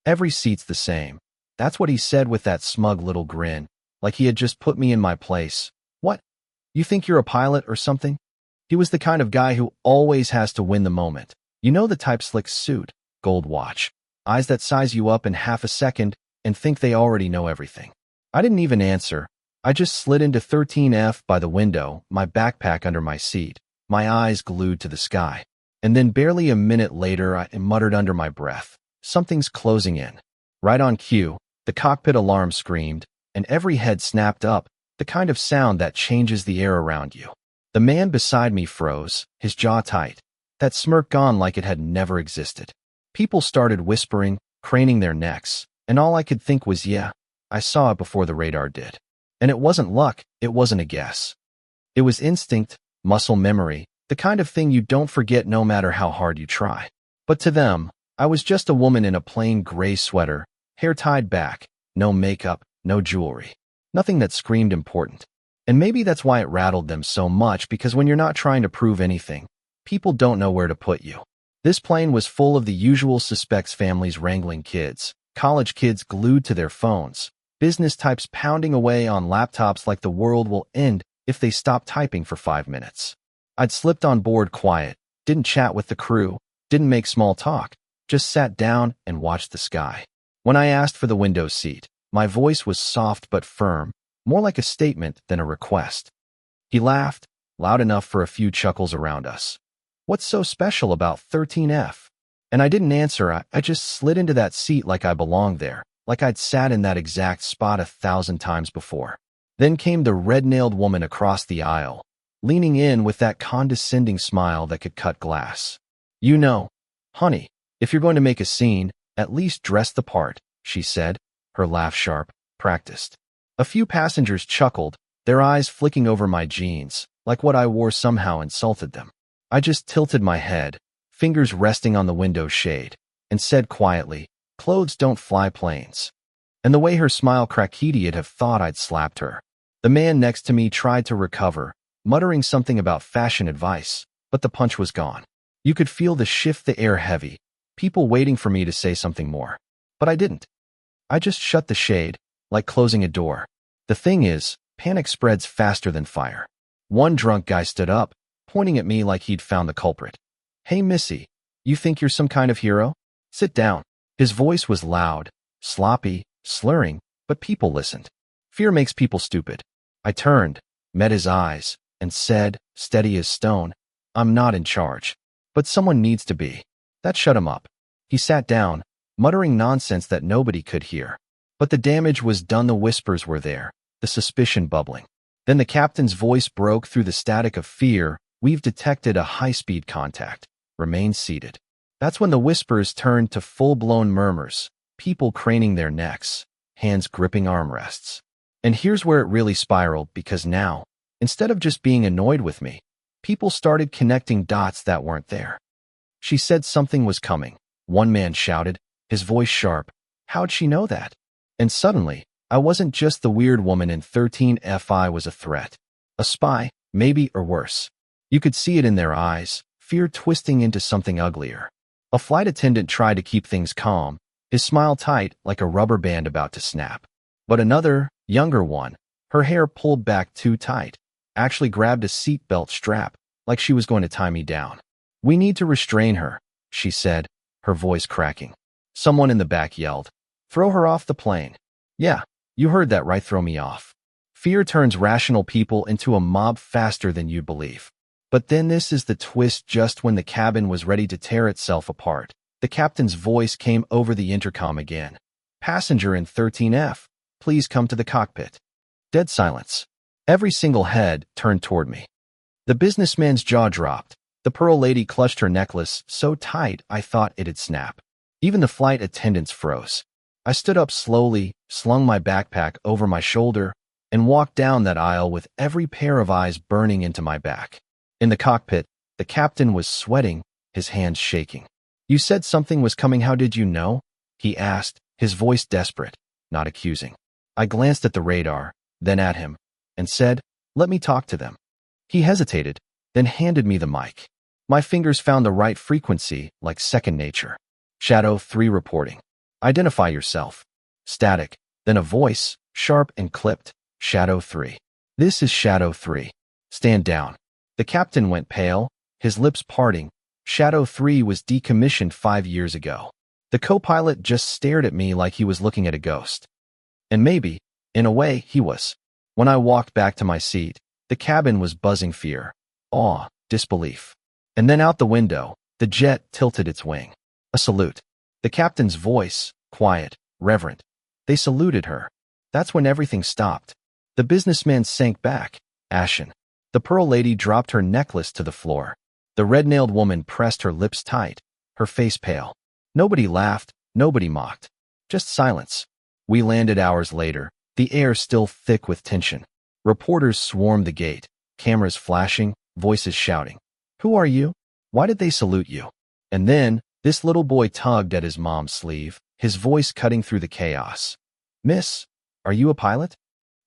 Every seat's the same. That's what he said with that smug little grin, like he had just put me in my place. What? You think you're a pilot or something? He was the kind of guy who always has to win the moment. You know the type: slick suit, gold watch, eyes that size you up in half a second and think they already know everything. I didn't even answer. I just slid into 13F by the window, my backpack under my seat, my eyes glued to the sky. And then barely a minute later, I muttered under my breath, "Something's closing in." Right on cue, the cockpit alarm screamed, and every head snapped up, the kind of sound that changes the air around you. The man beside me froze, his jaw tight, that smirk gone like it had never existed. People started whispering, craning their necks, and all I could think was, yeah, I saw it before the radar did. And it wasn't luck, it wasn't a guess. It was instinct, muscle memory, the kind of thing you don't forget no matter how hard you try. But to them, I was just a woman in a plain gray sweater, hair tied back, no makeup, no jewelry. Nothing that screamed important. And maybe that's why it rattled them so much, because when you're not trying to prove anything, people don't know where to put you. This plane was full of the usual suspects: families wrangling kids, college kids glued to their phones, business types pounding away on laptops like the world will end if they stop typing for 5 minutes. I'd slipped on board quiet, didn't chat with the crew, didn't make small talk, just sat down and watched the sky. When I asked for the window seat, my voice was soft but firm, more like a statement than a request. He laughed, loud enough for a few chuckles around us. "What's so special about 13F?" And I didn't answer. I just slid into that seat like I belonged there, like I'd sat in that exact spot 1,000 times before. Then came the red-nailed woman across the aisle, leaning in with that condescending smile that could cut glass. "You know, honey, if you're going to make a scene, at least dress the part," she said, her laugh sharp, practiced. A few passengers chuckled, their eyes flicking over my jeans, like what I wore somehow insulted them. I just tilted my head, fingers resting on the window shade, and said quietly, "Clothes don't fly planes." And the way her smile cracked, he'd have thought I'd slapped her. The man next to me tried to recover, muttering something about fashion advice, but the punch was gone. You could feel the shift, the air heavy, people waiting for me to say something more. But I didn't. I just shut the shade, like closing a door. The thing is, panic spreads faster than fire. One drunk guy stood up, pointing at me like he'd found the culprit. "Hey, Missy, you think you're some kind of hero? Sit down." His voice was loud, sloppy, slurring, but people listened. Fear makes people stupid. I turned, met his eyes, and said, steady as stone, "I'm not in charge. But someone needs to be." That shut him up. He sat down, muttering nonsense that nobody could hear. But the damage was done. The whispers were there, the suspicion bubbling. Then the captain's voice broke through the static of fear. "We've detected a high-speed contact. Remain seated." That's when the whispers turned to full-blown murmurs, people craning their necks, hands gripping armrests. And here's where it really spiraled, because now, instead of just being annoyed with me, people started connecting dots that weren't there. "She said something was coming," one man shouted, his voice sharp. "How'd she know that?" And suddenly, I wasn't just the weird woman in 13F. I was a threat. A spy, maybe, or worse. You could see it in their eyes, fear twisting into something uglier. A flight attendant tried to keep things calm, his smile tight like a rubber band about to snap. But another, younger one, her hair pulled back too tight, actually grabbed a seatbelt strap, like she was going to tie me down. "We need to restrain her," she said, her voice cracking. Someone in the back yelled, "Throw her off the plane." Yeah, you heard that right, throw me off. Fear turns rational people into a mob faster than you'd believe. But then this is the twist: just when the cabin was ready to tear itself apart, the captain's voice came over the intercom again. "Passenger in 13F, please come to the cockpit." Dead silence. Every single head turned toward me. The businessman's jaw dropped. The pearl lady clutched her necklace so tight I thought it'd snap. Even the flight attendants froze. I stood up slowly, slung my backpack over my shoulder, and walked down that aisle with every pair of eyes burning into my back. In the cockpit, the captain was sweating, his hands shaking. "You said something was coming. How did you know?" he asked, his voice desperate, not accusing. I glanced at the radar, then at him, and said, "Let me talk to them." He hesitated, then handed me the mic. My fingers found the right frequency, like second nature. "Shadow 3 reporting." Identify yourself. Static. Then a voice, sharp and clipped. Shadow 3. This is Shadow 3. Stand down. The captain went pale, his lips parting. Shadow 3 was decommissioned 5 years ago. The co-pilot just stared at me like he was looking at a ghost. And maybe, in a way, he was. When I walked back to my seat, the cabin was buzzing fear, awe, disbelief. And then out the window, the jet tilted its wing. A salute. The captain's voice, quiet, reverent. They saluted her. That's when everything stopped. The businessman sank back, ashen. The pearl lady dropped her necklace to the floor. The red-nailed woman pressed her lips tight, her face pale. Nobody laughed, nobody mocked. Just silence. We landed hours later, the air still thick with tension. Reporters swarmed the gate, cameras flashing, voices shouting. Who are you? Why did they salute you? And then, this little boy tugged at his mom's sleeve, his voice cutting through the chaos. Miss, are you a pilot?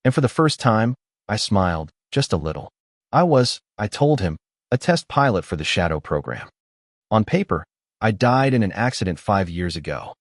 And for the first time, I smiled, just a little. I told him, a test pilot for the Shadow program. On paper, I died in an accident 5 years ago.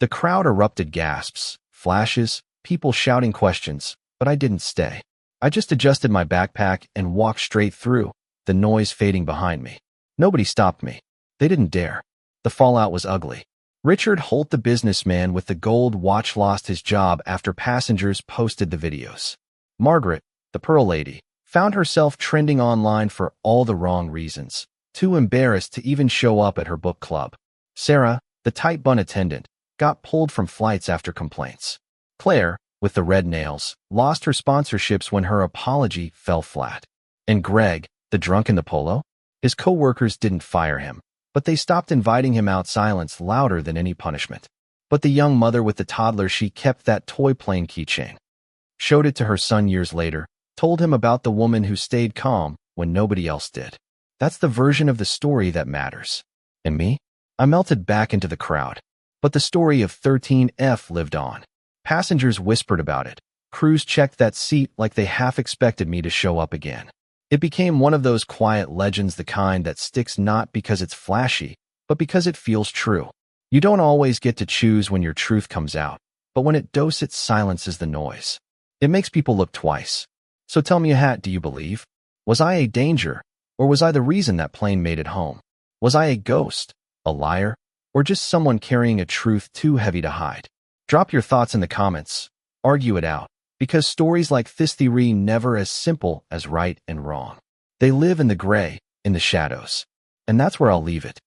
The crowd erupted gasps, flashes, people shouting questions, but I didn't stay. I just adjusted my backpack and walked straight through, the noise fading behind me. Nobody stopped me. They didn't dare. The fallout was ugly. Richard Holt, the businessman with the gold watch, lost his job after passengers posted the videos. Margaret, the pearl lady, found herself trending online for all the wrong reasons, too embarrassed to even show up at her book club. Sarah, the tight bun attendant, got pulled from flights after complaints. Claire, with the red nails, lost her sponsorships when her apology fell flat. And Greg, the drunk in the polo? His co-workers didn't fire him, but they stopped inviting him out, silence louder than any punishment. But the young mother with the toddler, she kept that toy plane keychain. Showed it to her son years later, told him about the woman who stayed calm when nobody else did. That's the version of the story that matters. And me? I melted back into the crowd. But the story of 13F lived on. Passengers whispered about it. Crews checked that seat like they half expected me to show up again. It became one of those quiet legends, the kind that sticks not because it's flashy, but because it feels true. You don't always get to choose when your truth comes out, but when it does, it silences the noise. It makes people look twice. So tell me, Hat, do you believe? Was I a danger, or was I the reason that plane made it home? Was I a ghost, a liar, or just someone carrying a truth too heavy to hide? Drop your thoughts in the comments. Argue it out, because stories like this theory never as simple as right and wrong. They live in the gray, in the shadows. And that's where I'll leave it.